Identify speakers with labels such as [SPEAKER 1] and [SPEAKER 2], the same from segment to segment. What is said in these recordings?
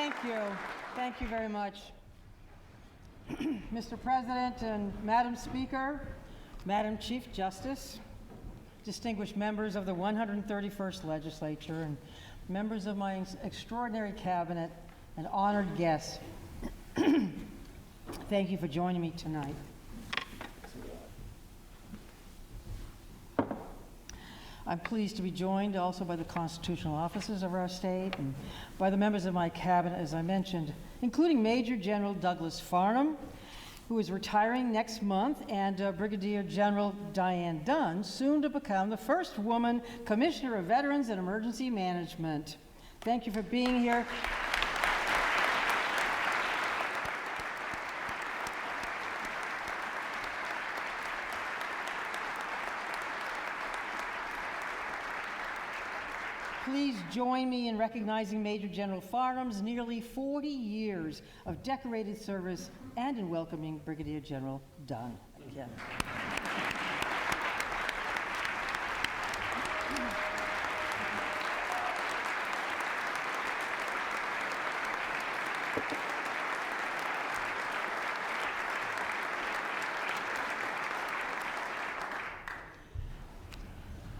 [SPEAKER 1] Thank you. Thank you very much. Mr. President and Madam Speaker, Madam Chief Justice, distinguished members of the 131st Legislature, and members of my extraordinary cabinet and honored guests, thank you for joining me tonight. I'm pleased to be joined also by the constitutional officers of our state and by the members of my cabinet, as I mentioned, including Major General Douglas Farnham, who is retiring next month, and Brigadier General Diane Dunn, soon to become the first woman Commissioner of Veterans and Emergency Management. Thank you for being here. Please join me in recognizing Major General Farnham's nearly 40 years of decorated service and in welcoming Brigadier General Dunn again.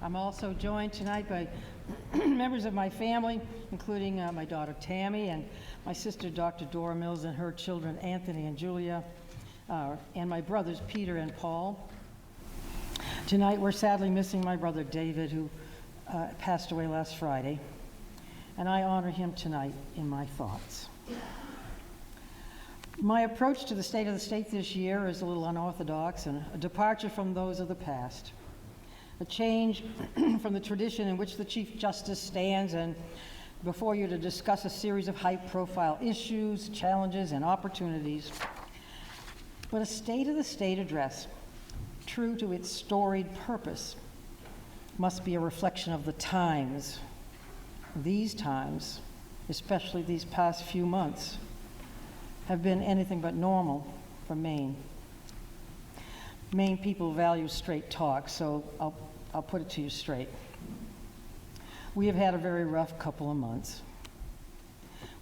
[SPEAKER 1] I'm also joined tonight by members of my family, including my daughter Tammy and my sister Dr. Dora Mills and her children Anthony and Julia, and my brothers Peter and Paul. Tonight we're sadly missing my brother David, who passed away last Friday, and I honor him tonight in my thoughts. My approach to the state of the state this year is a little unorthodox and a departure from those of the past. A change from the tradition in which the Chief Justice stands and before you to discuss a series of high-profile issues, challenges, and opportunities. But a State of the State address, true to its storied purpose, must be a reflection of the times. These times, especially these past few months, have been anything but normal for Maine. Maine people value straight talk, so I'll put it to you straight. We have had a very rough couple of months.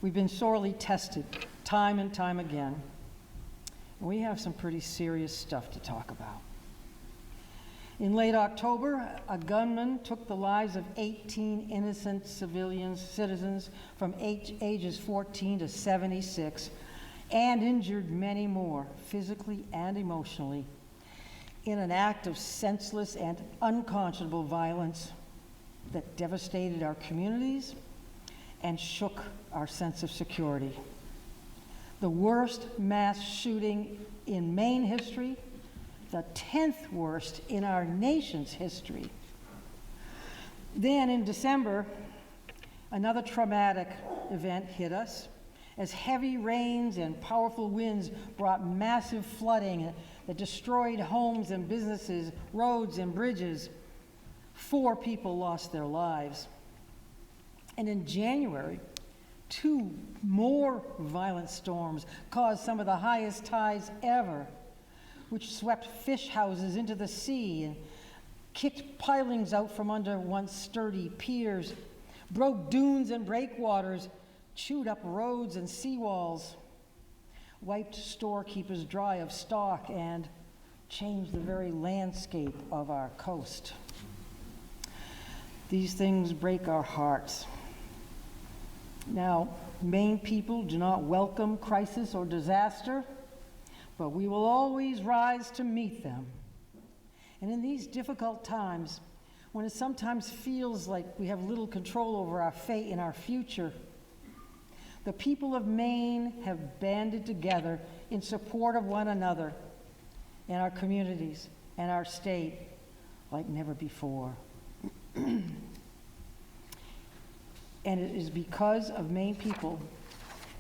[SPEAKER 1] We've been sorely tested time and time again. And we have some pretty serious stuff to talk about. In late October, a gunman took the lives of 18 innocent citizens from ages 14 to 76 and injured many more physically and emotionally in an act of senseless and unconscionable violence that devastated our communities and shook our sense of security. The worst mass shooting in Maine history, the 10th worst in our nation's history. Then in December, another traumatic event hit us as heavy rains and powerful winds brought massive flooding that destroyed homes and businesses, roads and bridges. 4 people lost their lives. And in January, 2 more violent storms caused some of the highest tides ever, which swept fish houses into the sea and kicked pilings out from under once sturdy piers, broke dunes and breakwaters, chewed up roads and seawalls, wiped storekeepers dry of stock, and changed the very landscape of our coast. These things break our hearts. Now, Maine people do not welcome crisis or disaster, but we will always rise to meet them. And in these difficult times, when it sometimes feels like we have little control over our fate and our future, the people of Maine have banded together in support of one another and our communities and our state like never before. And it is because of Maine people,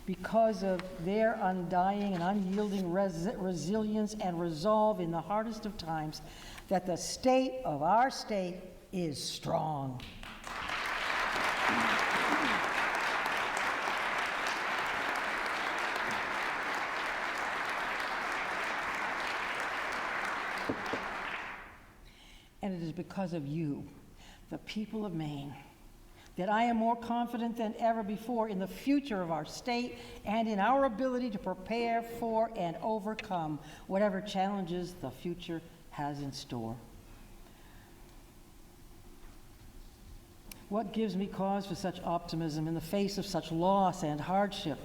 [SPEAKER 1] because of their undying and unyielding resilience and resolve in the hardest of times, that the state of our state is strong. And it is because of you, the people of Maine, that I am more confident than ever before in the future of our state and in our ability to prepare for and overcome whatever challenges the future has in store. What gives me cause for such optimism in the face of such loss and hardship?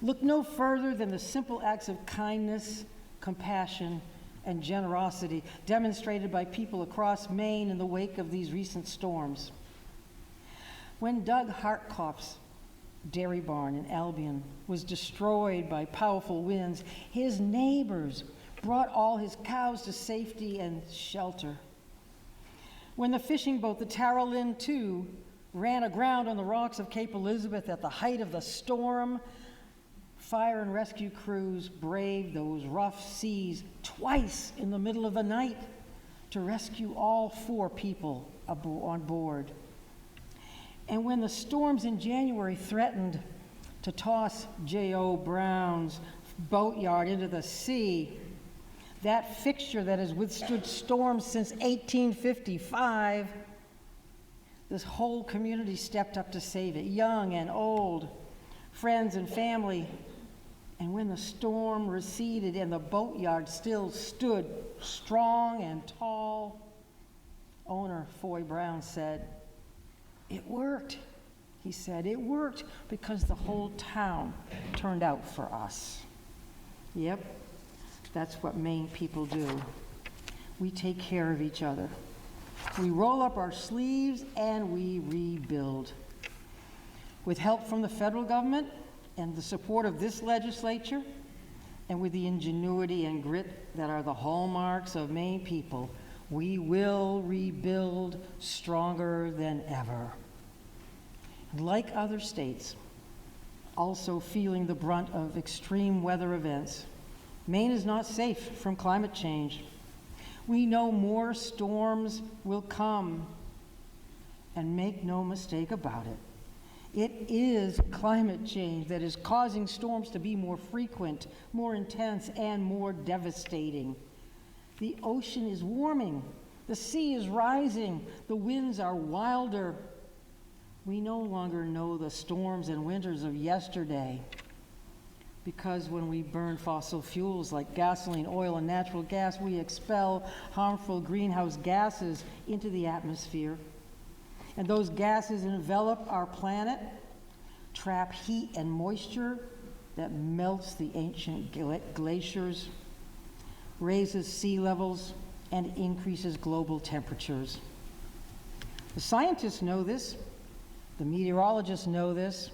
[SPEAKER 1] Look no further than the simple acts of kindness, compassion, and generosity demonstrated by people across Maine in the wake of these recent storms. When Doug Hartkoff's dairy barn in Albion was destroyed by powerful winds, his neighbors brought all his cows to safety and shelter. When the fishing boat, the Tara Lynn II, ran aground on the rocks of Cape Elizabeth at the height of the storm, fire and rescue crews braved those rough seas twice in the middle of the night to rescue all 4 people on board. And when the storms in January threatened to toss J.O. Brown's boatyard into the sea, that fixture that has withstood storms since 1855, this whole community stepped up to save it, young and old, friends and family. And when the storm receded and the boatyard still stood strong and tall, owner Foy Brown said, "It worked." He said, "It worked because the whole town turned out for us." Yep, that's what Maine people do. We take care of each other. We roll up our sleeves and we rebuild. With help from the federal government and the support of this legislature, and with the ingenuity and grit that are the hallmarks of Maine people, we will rebuild stronger than ever. Like other states, also feeling the brunt of extreme weather events, Maine is not safe from climate change. We know more storms will come, and make no mistake about it. It is climate change that is causing storms to be more frequent, more intense, and more devastating. The ocean is warming, the sea is rising, the winds are wilder. We no longer know the storms and winters of yesterday, because when we burn fossil fuels like gasoline, oil, and natural gas, we expel harmful greenhouse gases into the atmosphere. And those gases envelop our planet, trap heat and moisture that melts the ancient glaciers, raises sea levels, and increases global temperatures. The scientists know this. The meteorologists know this.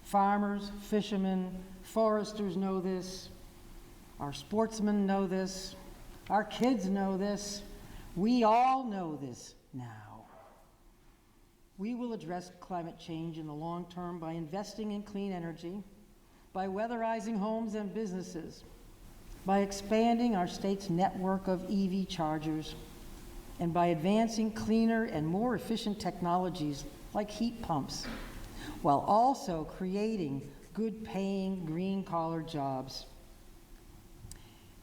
[SPEAKER 1] Farmers, fishermen, foresters know this. Our sportsmen know this. Our kids know this. We all know this now. We will address climate change in the long term by investing in clean energy, by weatherizing homes and businesses, by expanding our state's network of EV chargers, and by advancing cleaner and more efficient technologies like heat pumps, while also creating good-paying, green-collar jobs.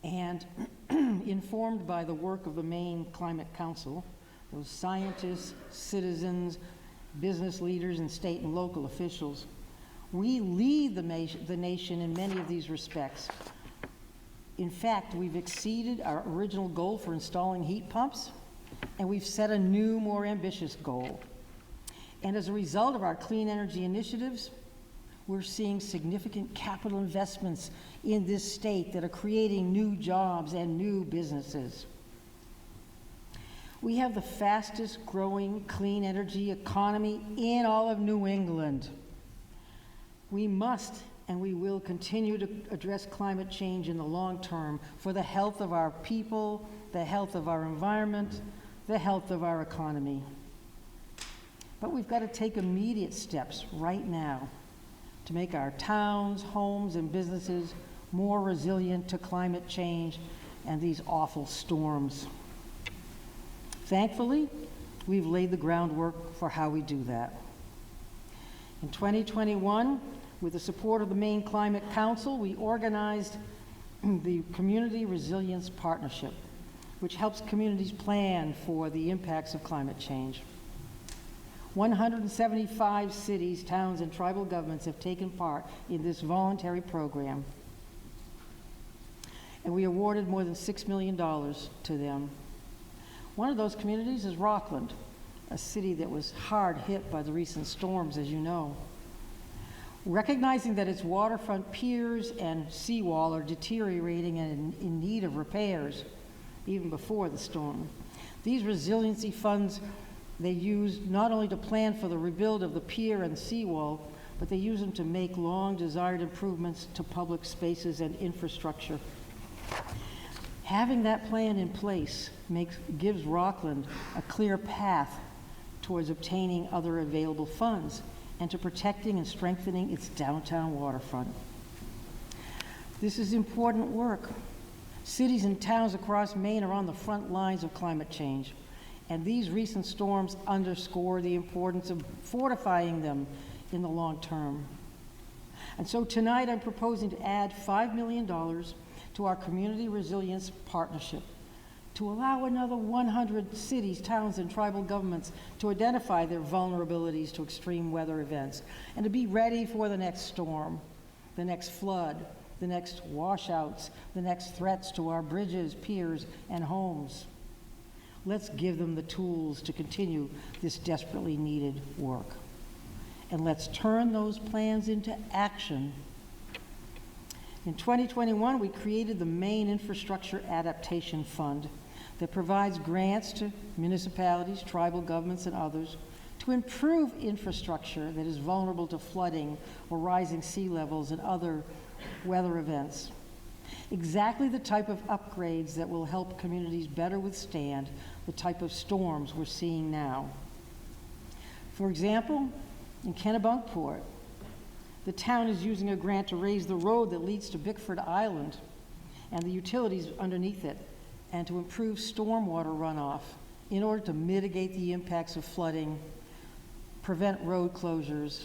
[SPEAKER 1] And informed by the work of the Maine Climate Council, those scientists, citizens, business leaders, and state and local officials, we lead the nation in many of these respects. In fact, we've exceeded our original goal for installing heat pumps, and we've set a new, more ambitious goal. And as a result of our clean energy initiatives, we're seeing significant capital investments in this state that are creating new jobs and new businesses. We have the fastest growing clean energy economy in all of New England. We must and we will continue to address climate change in the long term for the health of our people, the health of our environment, the health of our economy. But we've got to take immediate steps right now to make our towns, homes, and businesses more resilient to climate change and these awful storms. Thankfully, we've laid the groundwork for how we do that. In 2021, with the support of the Maine Climate Council, we organized the Community Resilience Partnership, which helps communities plan for the impacts of climate change. 175 cities, towns, and tribal governments have taken part in this voluntary program. And we awarded more than $6 million to them. One of those communities is Rockland, a city that was hard hit by the recent storms, as you know. Recognizing that its waterfront piers and seawall are deteriorating and in need of repairs, even before the storm, these resiliency funds, they used not only to plan for the rebuild of the pier and seawall, but they use them to make long-desired improvements to public spaces and infrastructure. Having that plan in place gives Rockland a clear path towards obtaining other available funds and to protecting and strengthening its downtown waterfront. This is important work. Cities and towns across Maine are on the front lines of climate change, and these recent storms underscore the importance of fortifying them in the long term. And so tonight I'm proposing to add $5 million to our Community Resilience Partnership to allow another 100 cities, towns, and tribal governments to identify their vulnerabilities to extreme weather events and to be ready for the next storm, the next flood, the next washouts, the next threats to our bridges, piers, and homes. Let's give them the tools to continue this desperately needed work. And let's turn those plans into action. In 2021, we created the Maine Infrastructure Adaptation Fund that provides grants to municipalities, tribal governments, and others to improve infrastructure that is vulnerable to flooding or rising sea levels and other weather events. Exactly the type of upgrades that will help communities better withstand the type of storms we're seeing now. For example, in Kennebunkport, the town is using a grant to raise the road that leads to Bickford Island and the utilities underneath it, and to improve stormwater runoff in order to mitigate the impacts of flooding, prevent road closures,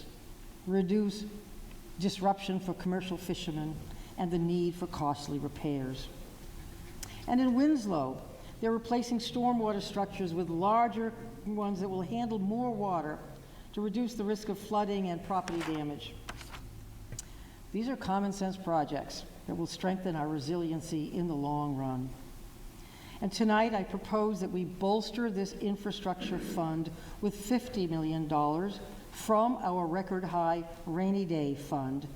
[SPEAKER 1] reduce disruption for commercial fishermen, and the need for costly repairs. And in Winslow, they're replacing stormwater structures with larger ones that will handle more water to reduce the risk of flooding and property damage. These are common sense projects that will strengthen our resiliency in the long run. And tonight I propose that we bolster this infrastructure fund with $50 million from our record high rainy day fund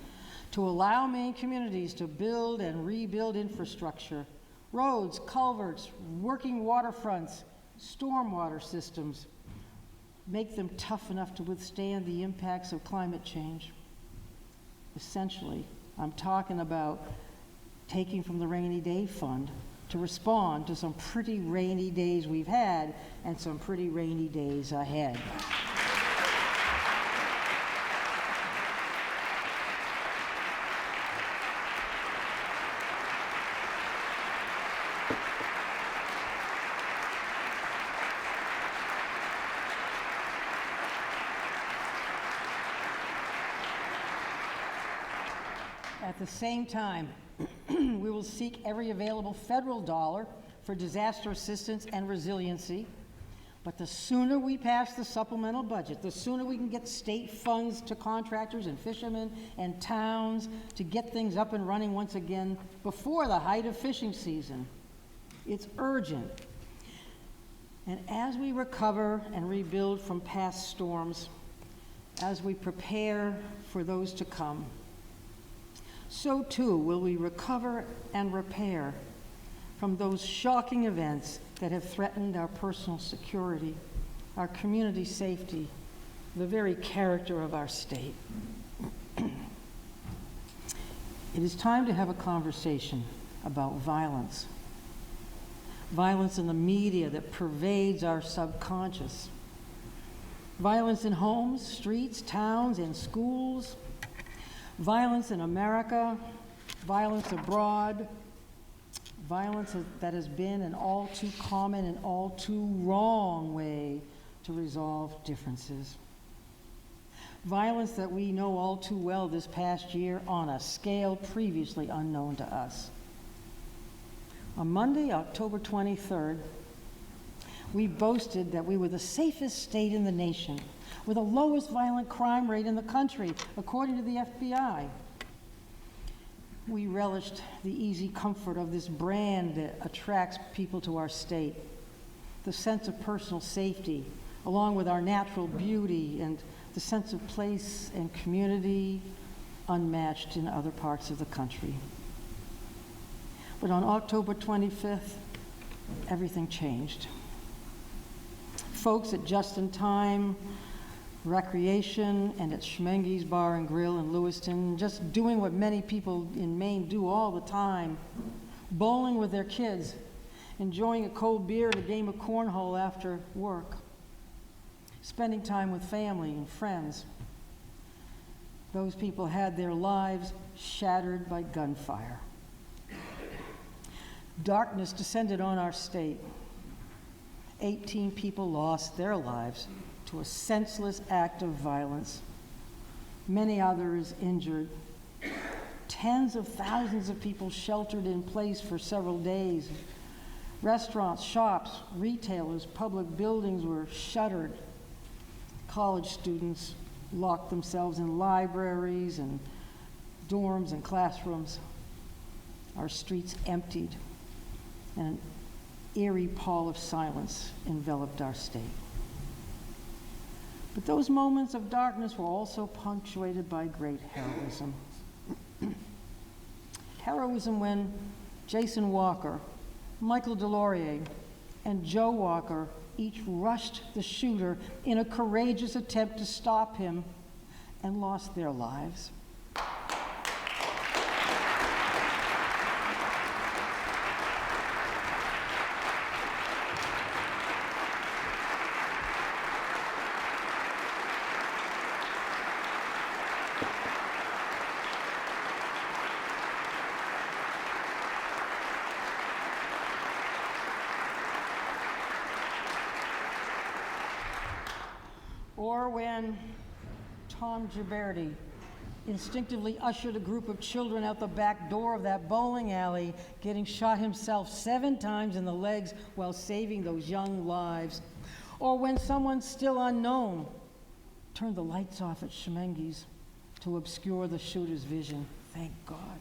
[SPEAKER 1] to allow Maine communities to build and rebuild infrastructure, roads, culverts, working waterfronts, stormwater systems, make them tough enough to withstand the impacts of climate change. Essentially, I'm talking about taking from the rainy day fund to respond to some pretty rainy days we've had and some pretty rainy days ahead. At the same time, we will seek every available federal dollar for disaster assistance and resiliency. But the sooner we pass the supplemental budget, the sooner we can get state funds to contractors and fishermen and towns to get things up and running once again before the height of fishing season. It's urgent. And as we recover and rebuild from past storms, as we prepare for those to come, so too will we recover and repair from those shocking events that have threatened our personal security, our community safety, the very character of our state. It is time to have a conversation about violence. Violence in the media that pervades our subconscious. Violence in homes, streets, towns, and schools. Violence in America, violence abroad, violence that has been an all too common and all too wrong way to resolve differences. Violence that we know all too well this past year on a scale previously unknown to us. On Monday, October 23rd, We boasted that we were the safest state in the nation, with the lowest violent crime rate in the country, according to the FBI. We relished the easy comfort of this brand that attracts people to our state, the sense of personal safety, along with our natural beauty and the sense of place and community unmatched in other parts of the country. But on October 25th, everything changed. Folks at Just in Time Recreation and at Schmenge's Bar and Grill in Lewiston, just doing what many people in Maine do all the time, bowling with their kids, enjoying a cold beer and a game of cornhole after work, spending time with family and friends. Those people had their lives shattered by gunfire. Darkness descended on our state. 18 people lost their lives to a senseless act of violence. Many others injured. Tens of thousands of people sheltered in place for several days. Restaurants, shops, retailers, public buildings were shuttered. College students locked themselves in libraries and dorms and classrooms. Our streets emptied, and an eerie pall of silence enveloped our state. But those moments of darkness were also punctuated by great heroism. Heroism when Jason Walker, Michael Delorier, and Joe Walker each rushed the shooter in a courageous attempt to stop him and lost their lives. Or when Tom Ghiberti instinctively ushered a group of children out the back door of that bowling alley, getting shot himself 7 times in the legs while saving those young lives. Or when someone still unknown turned the lights off at Schmenge's to obscure the shooter's vision. Thank God.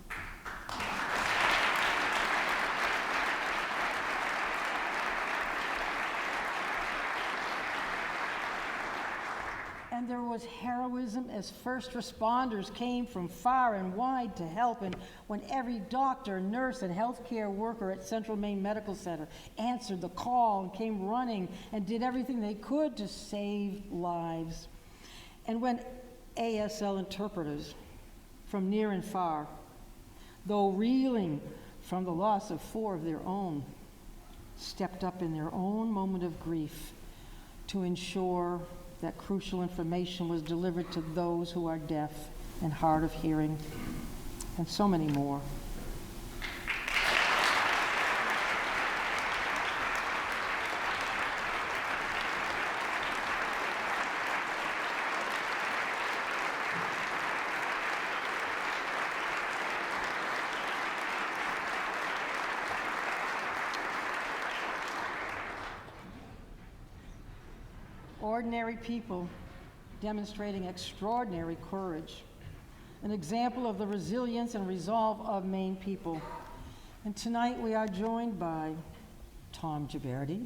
[SPEAKER 1] And there was heroism as first responders came from far and wide to help, and when every doctor, nurse, and healthcare worker at Central Maine Medical Center answered the call and came running and did everything they could to save lives. And when ASL interpreters from near and far, though reeling from the loss of 4 of their own, stepped up in their own moment of grief to ensure that crucial information was delivered to those who are deaf and hard of hearing, and so many more. Ordinary people demonstrating extraordinary courage, an example of the resilience and resolve of Maine people. And tonight we are joined by Tom Ghiberti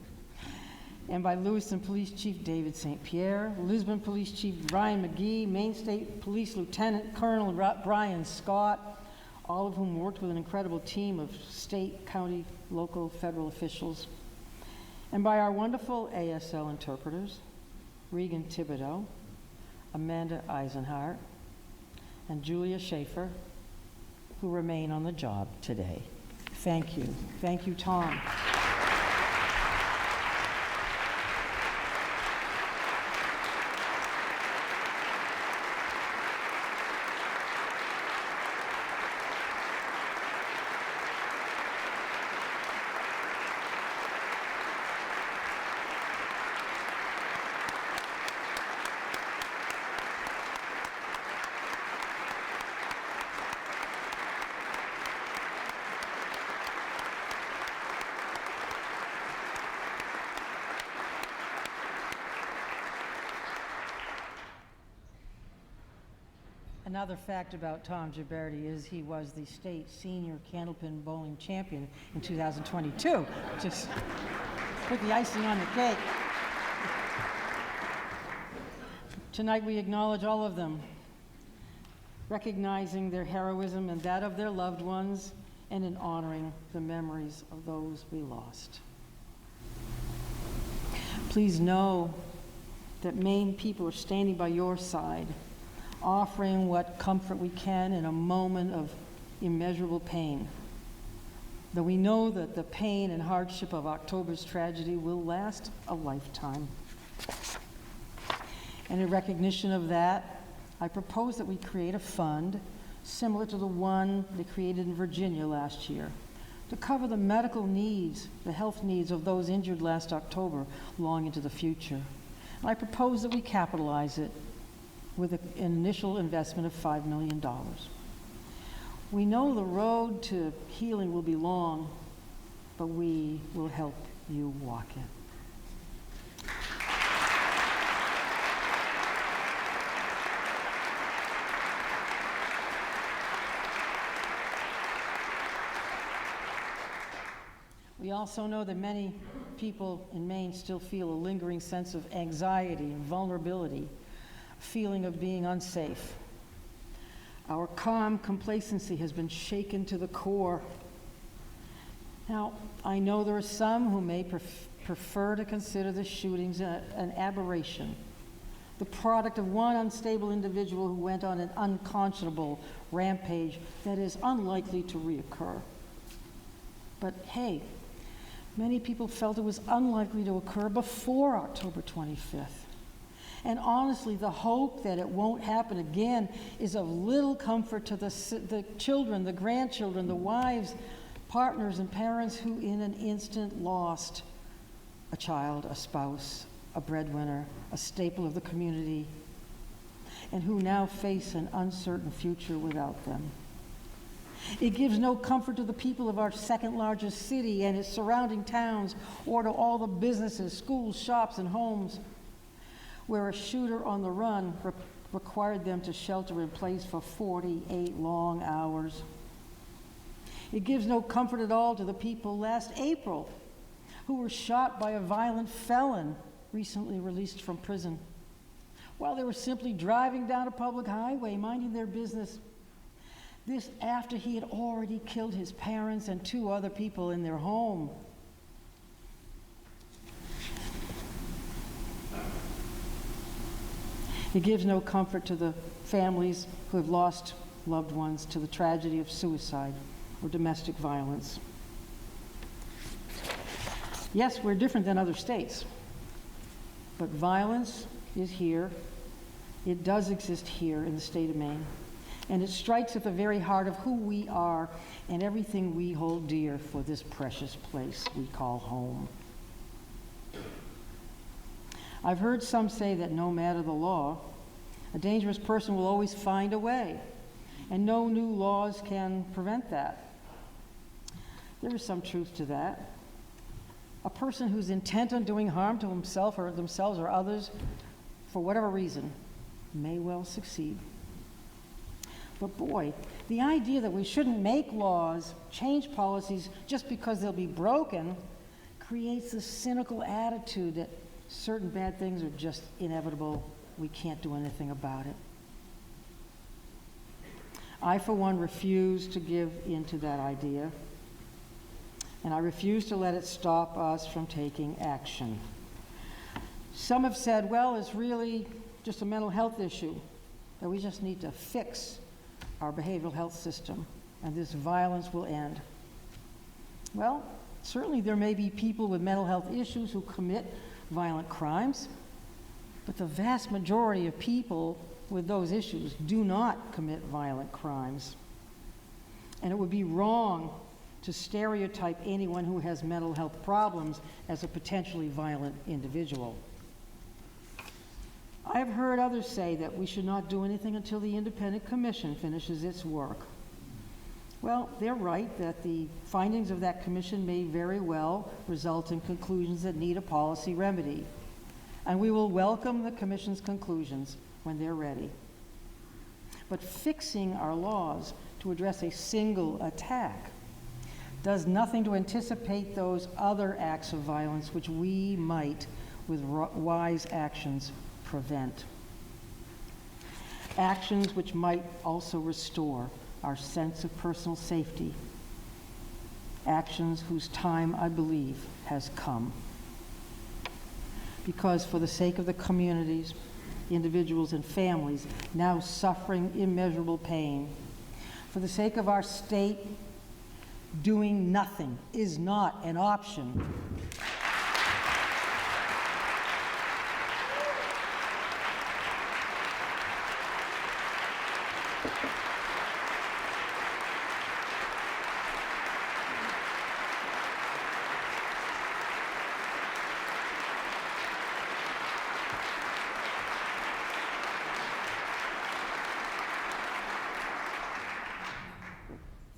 [SPEAKER 1] and by Lewiston Police Chief David St. Pierre, Lisbon Police Chief Brian McGee, Maine State Police Lieutenant Colonel Brian Scott, all of whom worked with an incredible team of state, county, local, federal officials, and by our wonderful ASL interpreters, Regan Thibodeau, Amanda Eisenhart, and Julia Schaefer, who remain on the job today. Thank you. Thank you, Tom. Another fact about Tom Ghiberti is he was the state senior candlepin bowling champion in 2022. Just put the icing on the cake. Tonight we acknowledge all of them, recognizing their heroism and that of their loved ones, and in honoring the memories of those we lost. Please know that Maine people are standing by your side, offering what comfort we can in a moment of immeasurable pain. Though we know that the pain and hardship of October's tragedy will last a lifetime. And in recognition of that, I propose that we create a fund similar to the one they created in Virginia last year to cover the medical needs, the health needs of those injured last October long into the future. And I propose that we capitalize it with an initial investment of $5 million. We know the road to healing will be long, but we will help you walk it. We also know that many people in Maine still feel a lingering sense of anxiety and vulnerability, a feeling of being unsafe. Our calm complacency has been shaken to the core. Now, I know there are some who may prefer to consider the shootings an aberration, the product of one unstable individual who went on an unconscionable rampage that is unlikely to reoccur. But hey, many people felt it was unlikely to occur before October 25th. And honestly, the hope that it won't happen again is of little comfort to the children, the grandchildren, the wives, partners, and parents who in an instant lost a child, a spouse, a breadwinner, a staple of the community, and who now face an uncertain future without them. It gives no comfort to the people of our second largest city and its surrounding towns, or to all the businesses, schools, shops, and homes where a shooter on the run required them to shelter in place for 48 long hours. It gives no comfort at all to the people last April who were shot by a violent felon recently released from prison while they were simply driving down a public highway, minding their business. This after he had already killed his parents and 2 other people in their home. It gives no comfort to the families who have lost loved ones to the tragedy of suicide or domestic violence. Yes, we're different than other states, but violence is here. It does exist here in the state of Maine. And it strikes at the very heart of who we are and everything we hold dear for this precious place we call home. I've heard some say that no matter the law, a dangerous person will always find a way, and no new laws can prevent that. There is some truth to that. A person who's intent on doing harm to himself or themselves or others, for whatever reason, may well succeed. But boy, the idea that we shouldn't make laws, change policies just because they'll be broken, creates a cynical attitude that certain bad things are just inevitable. We can't do anything about it. I, for one, refuse to give in to that idea, and I refuse to let it stop us from taking action. Some have said, well, it's really just a mental health issue, that we just need to fix our behavioral health system, and this violence will end. Well, certainly there may be people with mental health issues who commit violent crimes, but the vast majority of people with those issues do not commit violent crimes. And it would be wrong to stereotype anyone who has mental health problems as a potentially violent individual. I've heard others say that we should not do anything until the independent commission finishes its work. Well, they're right that the findings of that commission may very well result in conclusions that need a policy remedy, and we will welcome the commission's conclusions when they're ready. but fixing our laws to address a single attack does nothing to anticipate those other acts of violence which we might, with wise actions, prevent. Actions which might also restore our sense of personal safety. Actions whose time, I believe, has come. Because for the sake of the communities, individuals, and families now suffering immeasurable pain, for the sake of our state, doing nothing is not an option.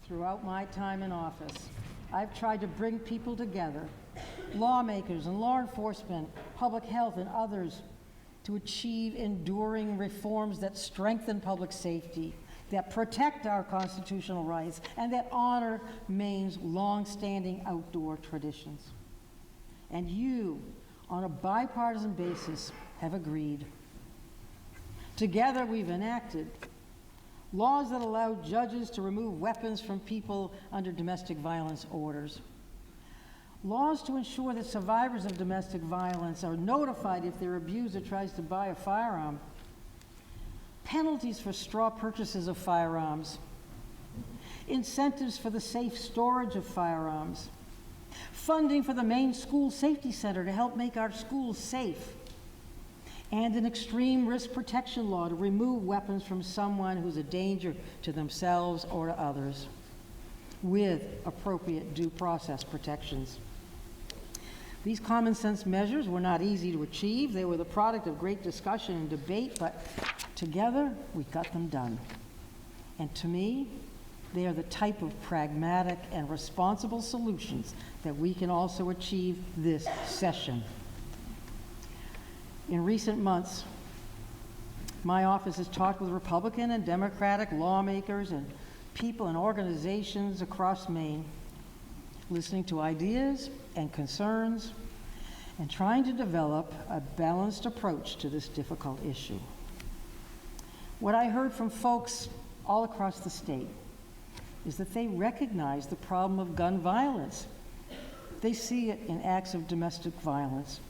[SPEAKER 1] Throughout my time in office, I've tried to bring people together, lawmakers and law enforcement, public health, and others, to achieve enduring reforms that strengthen public safety, that protect our constitutional rights, and that honor Maine's long-standing outdoor traditions. And you, on a bipartisan basis, have agreed. Together, we've enacted laws that allow judges to remove weapons from people under domestic violence orders. Laws to ensure that survivors of domestic violence are notified if their abuser tries to buy a firearm. Penalties for straw purchases of firearms. Incentives for the safe storage of firearms. Funding for the Maine School Safety Center to help make our schools safe. And an extreme risk protection law to remove weapons from someone who's a danger to themselves or to others, with appropriate due process protections. These common sense measures were not easy to achieve. They were the product of great discussion and debate, but together we got them done. And to me, they are the type of pragmatic and responsible solutions that we can also achieve this session. In recent months, my office has talked with Republican and Democratic lawmakers and people and organizations across Maine, listening to ideas and concerns and trying to develop a balanced approach to this difficult issue. What I heard from folks all across the state is that they recognize the problem of gun violence. They see it in acts of domestic violence,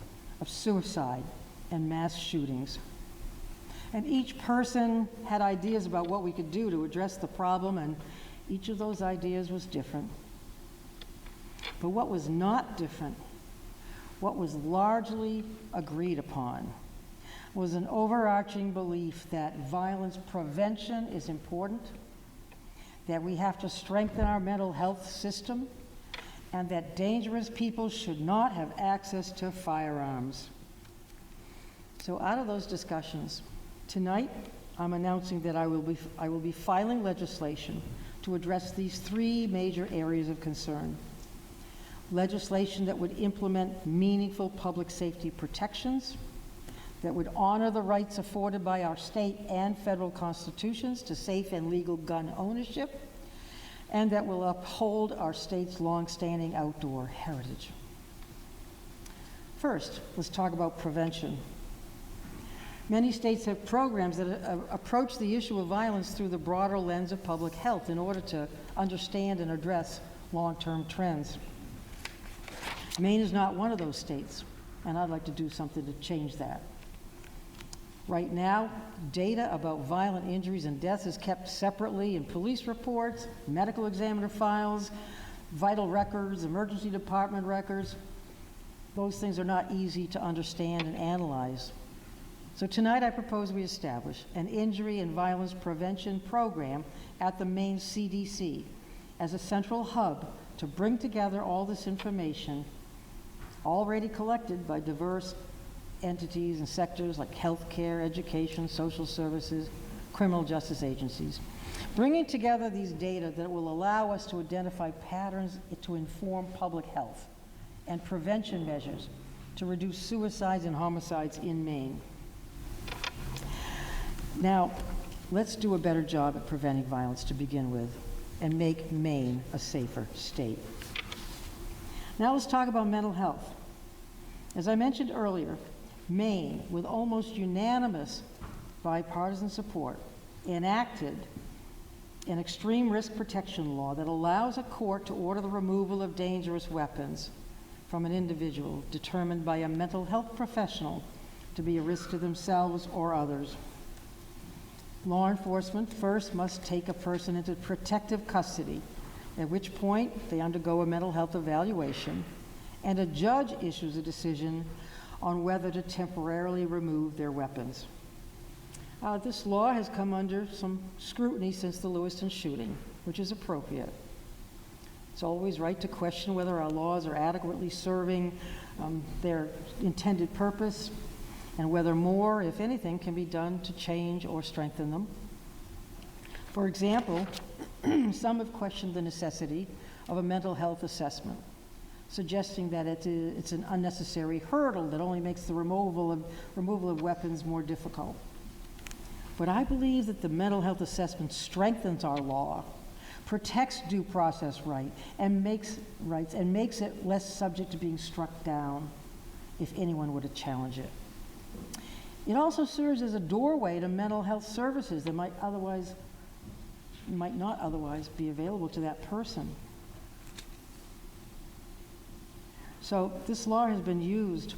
[SPEAKER 1] of suicide, and mass shootings. And each person had ideas about what we could do to address the problem, and each of those ideas was different. But what was not different, what was largely agreed upon, was an overarching belief that violence prevention is important, that we have to strengthen our mental health system, and that dangerous people should not have access to firearms. So out of those discussions, tonight I'm announcing that I will be filing legislation to address these three major areas of concern. Legislation that would implement meaningful public safety protections, that would honor the rights afforded by our state and federal constitutions to safe and legal gun ownership, and that will uphold our state's long-standing outdoor heritage. First, let's talk about prevention. Many states have programs that approach the issue of violence through the broader lens of public health in order to understand and address long-term trends. Maine is not one of those states, and I'd like to do something to change that. Right now, data about violent injuries and deaths is kept separately in police reports, medical examiner files, vital records, emergency department records. Those things are not easy to understand and analyze. So tonight I propose we establish an injury and violence prevention program at the Maine CDC as a central hub to bring together all this information already collected by diverse entities and sectors like healthcare, education, social services, criminal justice agencies. Bringing together these data that will allow us to identify patterns to inform public health and prevention measures to reduce suicides and homicides in Maine. Now, Let's do a better job at preventing violence to begin with and make Maine a safer state. Now let's talk about mental health. As I mentioned earlier, Maine, with almost unanimous bipartisan support, enacted an extreme risk protection law that allows a court to order the removal of dangerous weapons from an individual determined by a mental health professional to be a risk to themselves or others. Law enforcement first must take a person into protective custody, at which point they undergo a mental health evaluation, and a judge issues a decision on whether to temporarily remove their weapons. This law has come under some scrutiny since the Lewiston shooting, which is appropriate. It's always right to question whether our laws are adequately serving their intended purpose, and whether more, if anything, can be done to change or strengthen them. For example, some have questioned the necessity of a mental health assessment, suggesting that it's an unnecessary hurdle that only makes the removal of weapons more difficult. But I believe that the mental health assessment strengthens our law, protects due process rights, and makes it less subject to being struck down if anyone were to challenge it. It also serves as a doorway to mental health services that might not otherwise be available to that person. So this law has been used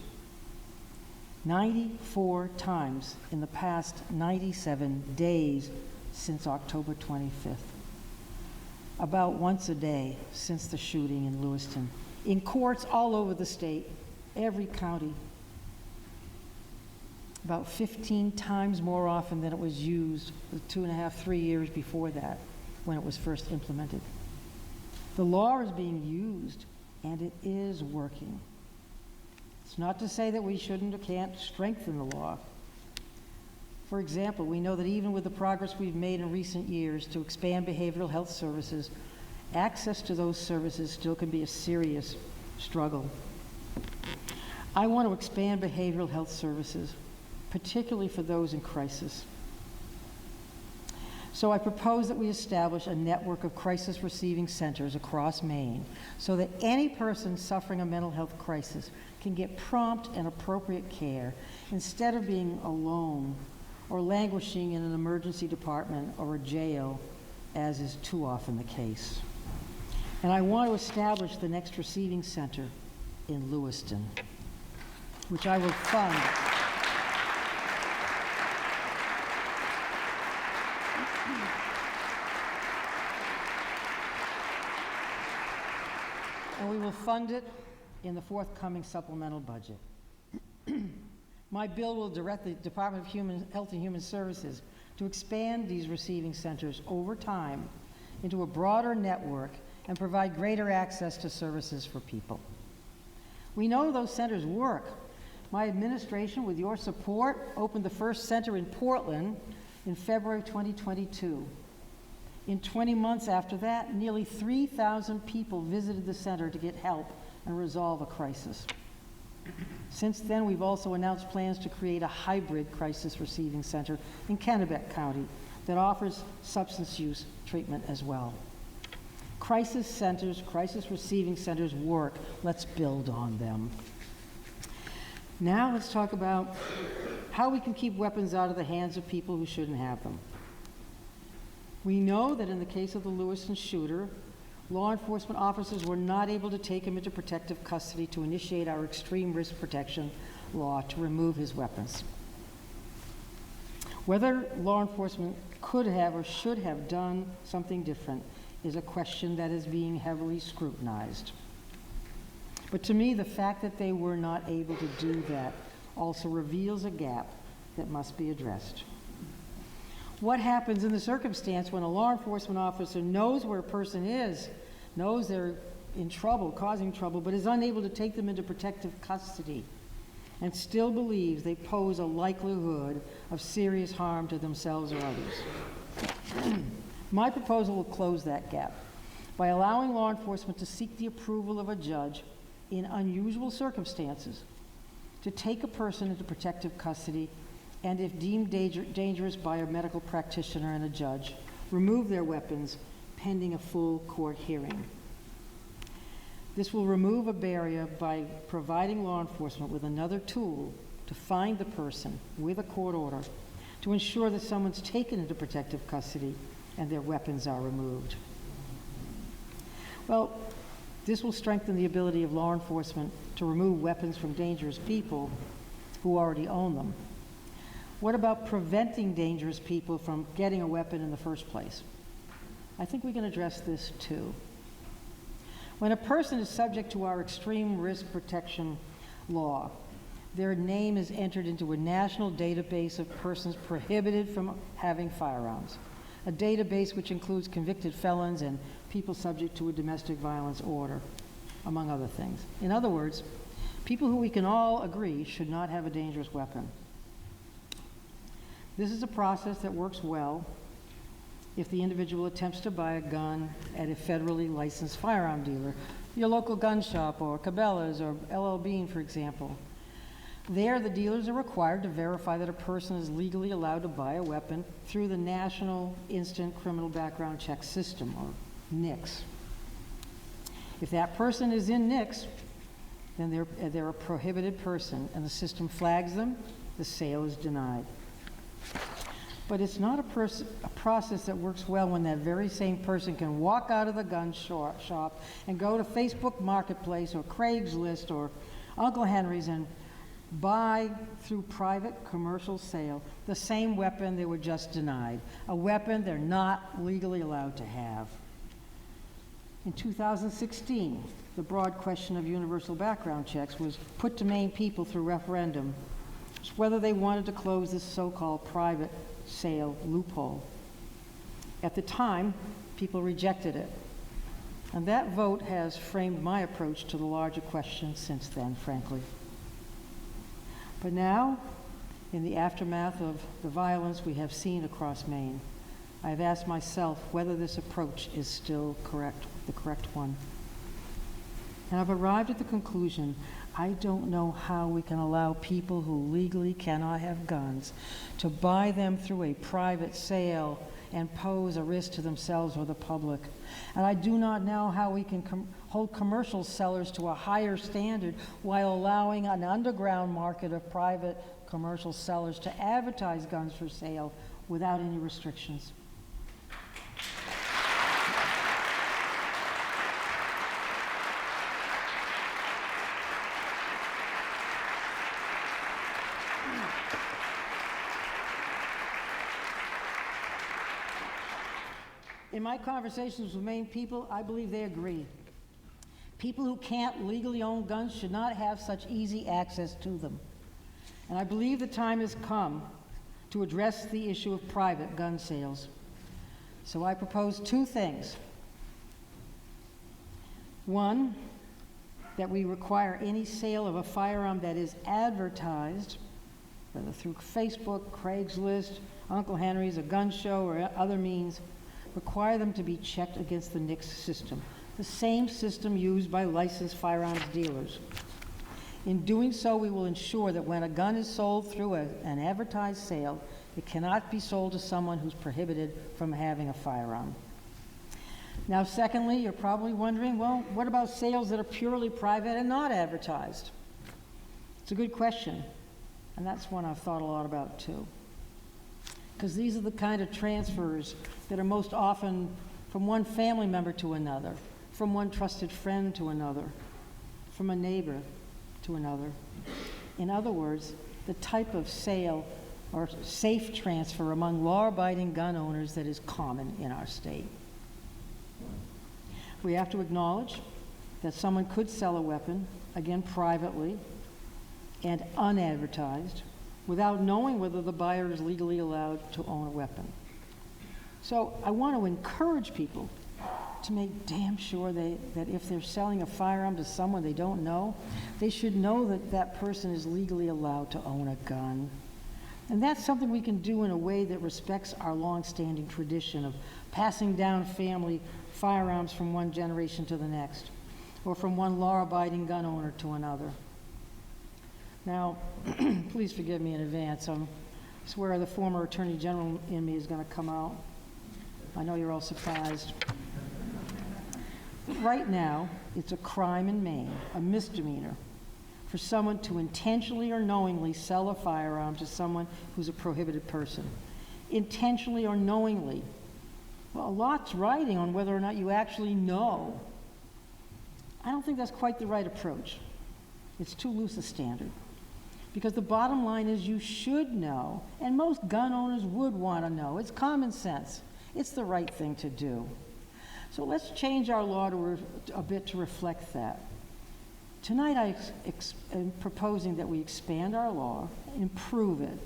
[SPEAKER 1] 94 times in the past 97 days since October 25th. About once a day since the shooting in Lewiston, in courts all over the state, every county. About 15 times more often than it was used the 2.5, 3 years before that, when it was first implemented. The law is being used, and it is working. It's not to say that we shouldn't or can't strengthen the law. For example, we know that even with the progress we've made in recent years to expand behavioral health services, access to those services still can be a serious struggle. I want to expand behavioral health services, particularly for those in crisis. So I propose that we establish a network of crisis receiving centers across Maine so that any person suffering a mental health crisis can get prompt and appropriate care instead of being alone or languishing in an emergency department or a jail, as is too often the case. And I want to establish the next receiving center in Lewiston, which I will fund. And we will fund it in the forthcoming supplemental budget. My bill will direct the Department of Health and Human Services to expand these receiving centers over time into a broader network and provide greater access to services for people. We know those centers work. My administration, with your support, opened the first center in Portland in February 2022. In 20 months after that, nearly 3,000 people visited the center to get help and resolve a crisis. Since then, we've also announced plans to create a hybrid crisis receiving center in Kennebec County that offers substance use treatment as well. Crisis centers, crisis receiving centers work. Let's build on them. Now let's talk about how we can keep weapons out of the hands of people who shouldn't have them. We know that in the case of the Lewiston shooter, law enforcement officers were not able to take him into protective custody to initiate our extreme risk protection law to remove his weapons. Whether law enforcement could have or should have done something different is a question that is being heavily scrutinized. But to me, the fact that they were not able to do that also reveals a gap that must be addressed. What happens in the circumstance when a law enforcement officer knows where a person is, knows they're in trouble, causing trouble, but is unable to take them into protective custody and still believes they pose a likelihood of serious harm to themselves or others? My proposal will close that gap by allowing law enforcement to seek the approval of a judge in unusual circumstances to take a person into protective custody and if deemed dangerous by a medical practitioner and a judge, remove their weapons pending a full court hearing. This will remove a barrier by providing law enforcement with another tool to find the person with a court order to ensure that someone's taken into protective custody and their weapons are removed. Well, this will strengthen the ability of law enforcement to remove weapons from dangerous people who already own them. What about preventing dangerous people from getting a weapon in the first place? I think we can address this too. When a person is subject to our extreme risk protection law, their name is entered into a national database of persons prohibited from having firearms, a database which includes convicted felons and people subject to a domestic violence order, among other things. In other words, people who we can all agree should not have a dangerous weapon. This is a process that works well if the individual attempts to buy a gun at a federally licensed firearm dealer, your local gun shop or Cabela's or LL Bean, for example. There, the dealers are required to verify that a person is legally allowed to buy a weapon through the National Instant Criminal Background Check System, or NICS. If that person is in NICS, then they're a prohibited person, and the system flags them, the sale is denied. But it's not a process that works well when that very same person can walk out of the gun shop and go to Facebook Marketplace or Craigslist or Uncle Henry's and buy through private commercial sale the same weapon they were just denied, a weapon they're not legally allowed to have. In 2016, the broad question of universal background checks was put to Maine people through referendum, whether they wanted to close this so-called private sale loophole. At the time, people rejected it. And that vote has framed my approach to the larger question since then, frankly. But now, in the aftermath of the violence we have seen across Maine, I've asked myself whether this approach is still the correct one. And I've arrived at the conclusion I don't know how we can allow people who legally cannot have guns to buy them through a private sale and pose a risk to themselves or the public. And I do not know how we can hold commercial sellers to a higher standard while allowing an underground market of private commercial sellers to advertise guns for sale without any restrictions. In my conversations with Maine people, I believe they agree. People who can't legally own guns should not have such easy access to them. And I believe the time has come to address the issue of private gun sales. So I propose two things. One, that we require any sale of a firearm that is advertised, whether through Facebook, Craigslist, Uncle Henry's, a gun show, or other means, require them to be checked against the NICS system, the same system used by licensed firearms dealers. In doing so, we will ensure that when a gun is sold through an advertised sale, it cannot be sold to someone who's prohibited from having a firearm. Now, secondly, you're probably wondering, well, what about sales that are purely private and not advertised? It's a good question, and that's one I've thought a lot about too. Because these are the kind of transfers that are most often from one family member to another, from one trusted friend to another, from a neighbor to another. In other words, the type of sale or safe transfer among law-abiding gun owners that is common in our state. We have to acknowledge that someone could sell a weapon, again privately and unadvertised, without knowing whether the buyer is legally allowed to own a weapon. So I want to encourage people to make damn sure that if they're selling a firearm to someone they don't know, they should know that that person is legally allowed to own a gun. And that's something we can do in a way that respects our long-standing tradition of passing down family firearms from one generation to the next, or from one law-abiding gun owner to another. Now, please forgive me in advance. swear the former Attorney General in me is going to come out. I know you're all surprised. But right now, it's a crime in Maine, a misdemeanor, for someone to intentionally or knowingly sell a firearm to someone who's a prohibited person. Intentionally or knowingly. Well, a lot's riding on whether or not you actually know. I don't think that's quite the right approach. It's too loose a standard. Because the bottom line is you should know, and most gun owners would want to know. It's common sense. It's the right thing to do. So let's change our law a bit to reflect that. Tonight I am proposing that we expand our law, improve it,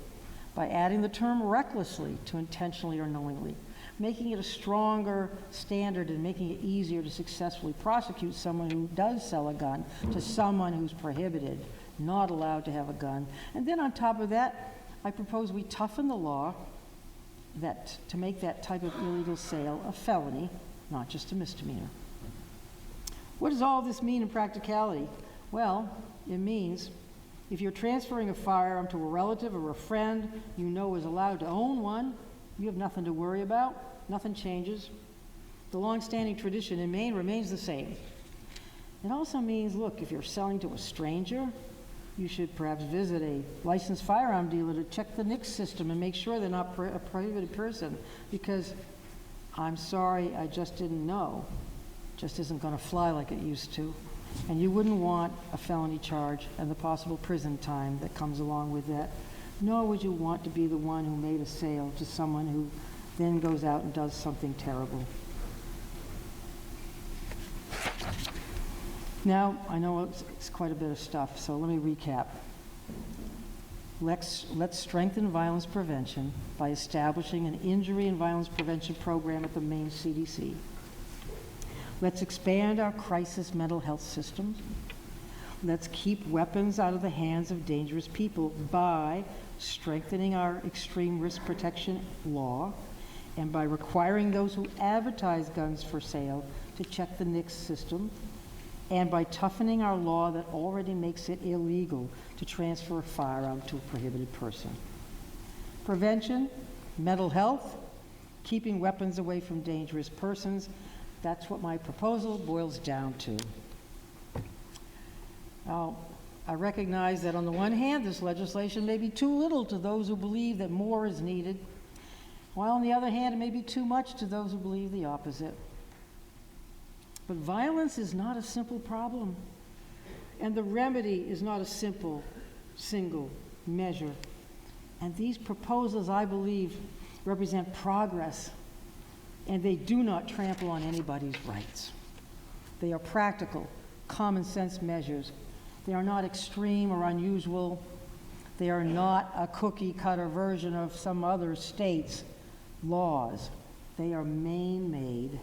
[SPEAKER 1] by adding the term recklessly to intentionally or knowingly, making it a stronger standard and making it easier to successfully prosecute someone who does sell a gun to someone who's prohibited, not allowed to have a gun. And then on top of that, I propose we toughen the law to make that type of illegal sale a felony, not just a misdemeanor. What does all this mean in practicality? Well, it means if you're transferring a firearm to a relative or a friend you know is allowed to own one, you have nothing to worry about. Nothing changes. The long-standing tradition in Maine remains the same. It also means, look, if you're selling to a stranger, you should perhaps visit a licensed firearm dealer to check the NICS system and make sure they're not a prohibited person, because I'm sorry, I just didn't know. Just isn't going to fly like it used to. And you wouldn't want a felony charge and the possible prison time that comes along with that. Nor would you want to be the one who made a sale to someone who then goes out and does something terrible. Now, I know it's quite a bit of stuff, so let me recap. Let's strengthen violence prevention by establishing an injury and violence prevention program at the Maine CDC. Let's expand our crisis mental health systems. Let's keep weapons out of the hands of dangerous people by strengthening our extreme risk protection law and by requiring those who advertise guns for sale to check the NICS system, and by toughening our law that already makes it illegal to transfer a firearm to a prohibited person. Prevention, mental health, keeping weapons away from dangerous persons, that's what my proposal boils down to. Now, I recognize that on the one hand, this legislation may be too little to those who believe that more is needed, while on the other hand, it may be too much to those who believe the opposite. But violence is not a simple problem, and the remedy is not a simple, single measure. And these proposals, I believe, represent progress, and they do not trample on anybody's rights. They are practical, common sense measures. They are not extreme or unusual. They are not a cookie-cutter version of some other state's laws. They are Maine-made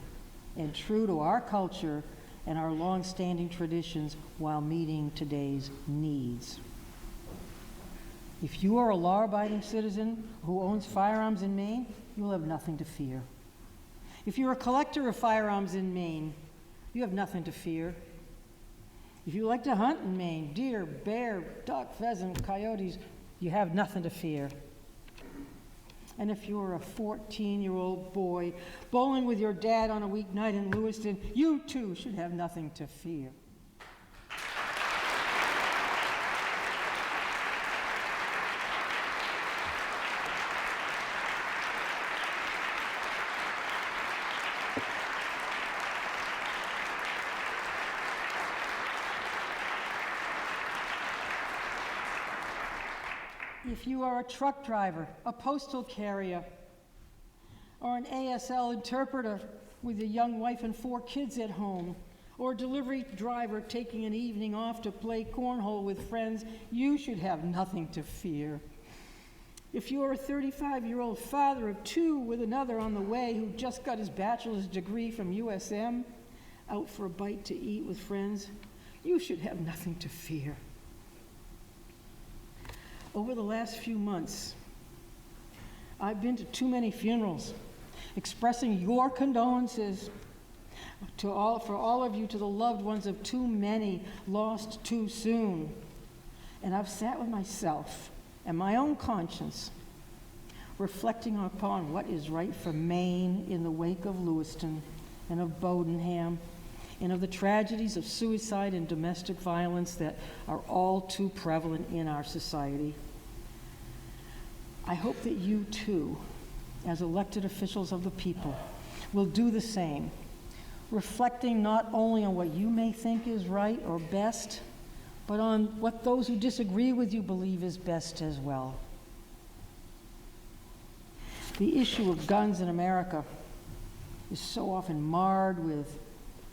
[SPEAKER 1] and true to our culture and our long-standing traditions while meeting today's needs. If you are a law-abiding citizen who owns firearms in Maine, you will have nothing to fear. If you're a collector of firearms in Maine, you have nothing to fear. If you like to hunt in Maine, deer, bear, duck, pheasant, coyotes, you have nothing to fear. And if you're a 14-year-old boy bowling with your dad on a weeknight in Lewiston, you too should have nothing to fear. If you are a truck driver, a postal carrier, or an ASL interpreter with a young wife and 4 kids at home, or a delivery driver taking an evening off to play cornhole with friends, you should have nothing to fear. If you are a 35-year-old father of 2 with another on the way who just got his bachelor's degree from USM, out for a bite to eat with friends, you should have nothing to fear. Over the last few months, I've been to too many funerals, expressing your condolences for all of you, to the loved ones of too many lost too soon. And I've sat with myself and my own conscience reflecting upon what is right for Maine in the wake of Lewiston and of Bodenham, and of the tragedies of suicide and domestic violence that are all too prevalent in our society. I hope that you too, as elected officials of the people, will do the same, reflecting not only on what you may think is right or best, but on what those who disagree with you believe is best as well. The issue of guns in America is so often marred with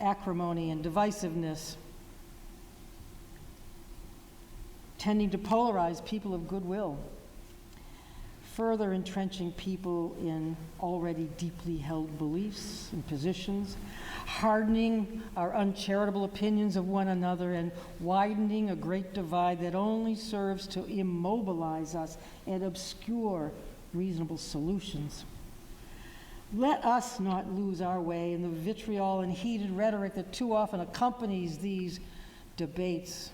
[SPEAKER 1] acrimony and divisiveness, tending to polarize people of goodwill, further entrenching people in already deeply held beliefs and positions, hardening our uncharitable opinions of one another, and widening a great divide that only serves to immobilize us and obscure reasonable solutions. Let us not lose our way in the vitriol and heated rhetoric that too often accompanies these debates.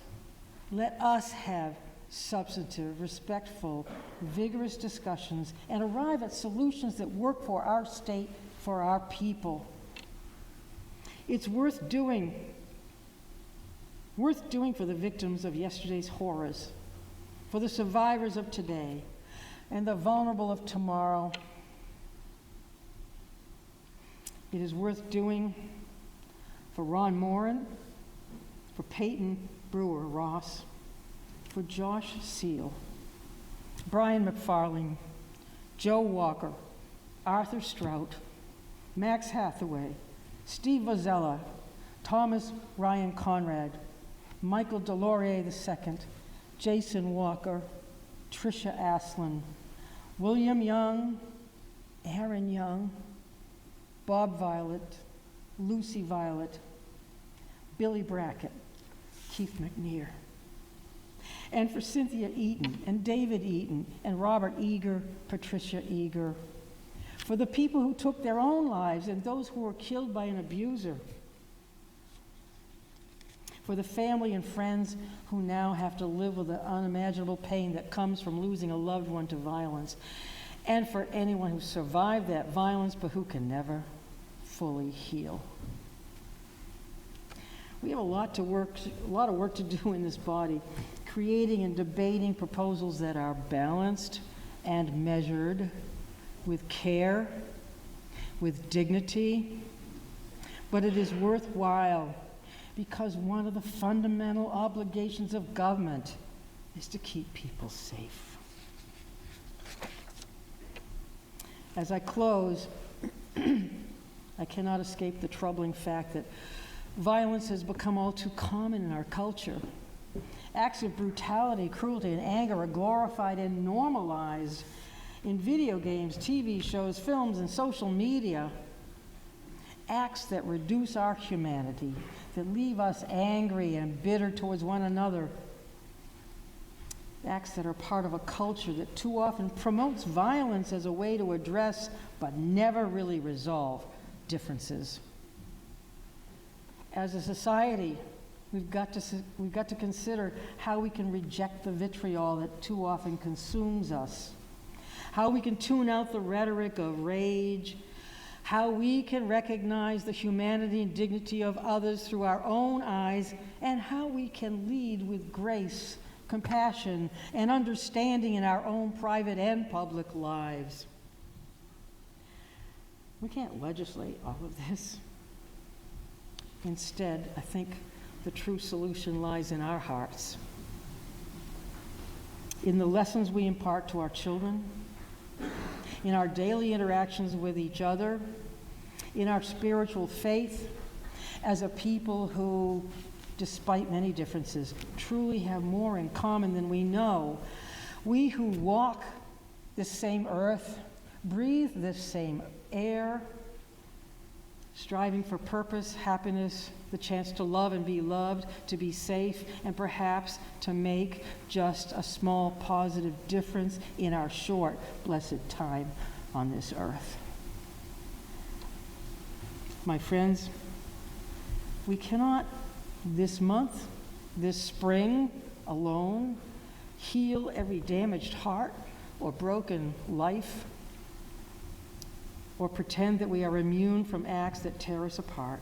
[SPEAKER 1] Let us have substantive, respectful, vigorous discussions and arrive at solutions that work for our state, for our people. It's worth doing for the victims of yesterday's horrors, for the survivors of today, and the vulnerable of tomorrow. It is worth doing for Ron Moran, for Peyton Brewer Ross, for Josh Seal, Brian McFarling, Joe Walker, Arthur Strout, Max Hathaway, Steve Vozella, Thomas Ryan Conrad, Michael Delorier II, Jason Walker, Tricia Aslin, William Young, Aaron Young, Bob Violet, Lucy Violet, Billy Brackett, Keith McNear. And for Cynthia Eaton and David Eaton and Robert Eager, Patricia Eager. For the people who took their own lives and those who were killed by an abuser. For the family and friends who now have to live with the unimaginable pain that comes from losing a loved one to violence. And for anyone who survived that violence but who can never fully heal. We have a lot of work to do in this body, creating and debating proposals that are balanced and measured with care, with dignity, but it is worthwhile because one of the fundamental obligations of government is to keep people safe. As I close, I cannot escape the troubling fact that violence has become all too common in our culture. Acts of brutality, cruelty, and anger are glorified and normalized in video games, TV shows, films, and social media. Acts that reduce our humanity, that leave us angry and bitter towards one another. Acts that are part of a culture that too often promotes violence as a way to address but never really resolve differences. As a society, we've got to consider how we can reject the vitriol that too often consumes us, how we can tune out the rhetoric of rage, how we can recognize the humanity and dignity of others through our own eyes, and how we can lead with grace, compassion, and understanding in our own private and public lives. We can't legislate all of this. Instead, I think the true solution lies in our hearts, in the lessons we impart to our children, in our daily interactions with each other, in our spiritual faith as a people who, despite many differences, truly have more in common than we know. We who walk this same earth, breathe this same air, striving for purpose, happiness, the chance to love and be loved, to be safe, and perhaps to make just a small positive difference in our short, blessed time on this earth. My friends, we cannot this month, this spring, alone, heal every damaged heart or broken life or pretend that we are immune from acts that tear us apart.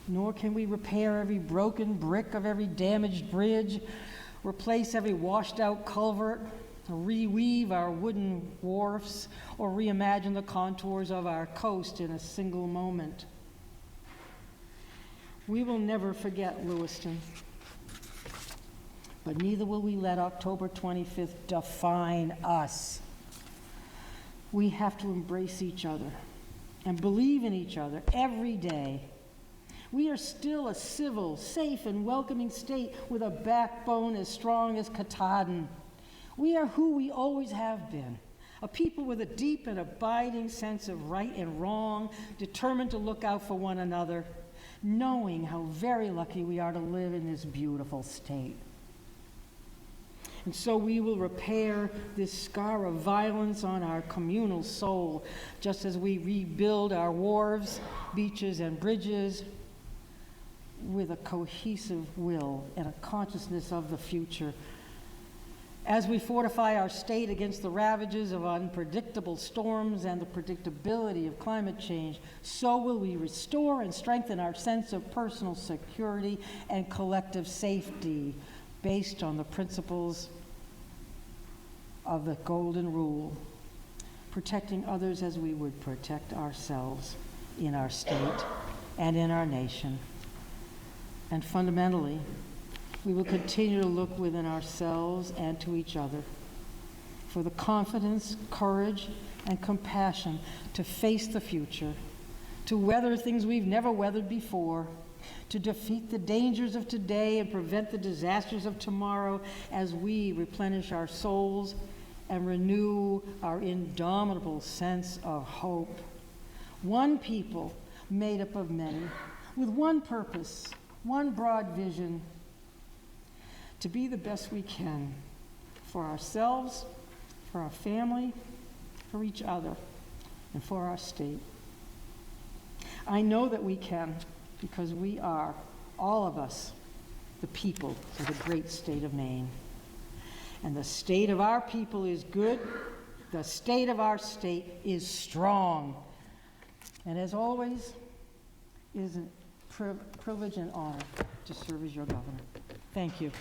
[SPEAKER 1] Nor can we repair every broken brick of every damaged bridge, replace every washed-out culvert, reweave our wooden wharfs, or reimagine the contours of our coast in a single moment. We will never forget Lewiston, but neither will we let October 25th define us. We have to embrace each other and believe in each other every day. We are still a civil, safe, and welcoming state with a backbone as strong as Katahdin. We are who we always have been, a people with a deep and abiding sense of right and wrong, determined to look out for one another, knowing how very lucky we are to live in this beautiful state. And so we will repair this scar of violence on our communal soul, just as we rebuild our wharves, beaches, and bridges with a cohesive will and a consciousness of the future. As we fortify our state against the ravages of unpredictable storms and the predictability of climate change, so will we restore and strengthen our sense of personal security and collective safety based on the principles of the Golden Rule, protecting others as we would protect ourselves in our state and in our nation. And fundamentally, we will continue to look within ourselves and to each other for the confidence, courage, and compassion to face the future, to weather things we've never weathered before, to defeat the dangers of today and prevent the disasters of tomorrow as we replenish our souls and renew our indomitable sense of hope. One people made up of many, with one purpose, one broad vision, to be the best we can for ourselves, for our family, for each other, and for our state. I know that we can because we are, all of us, the people of the great state of Maine. And the state of our people is good. The state of our state is strong. And as always, it is a privilege and honor to serve as your governor. Thank you.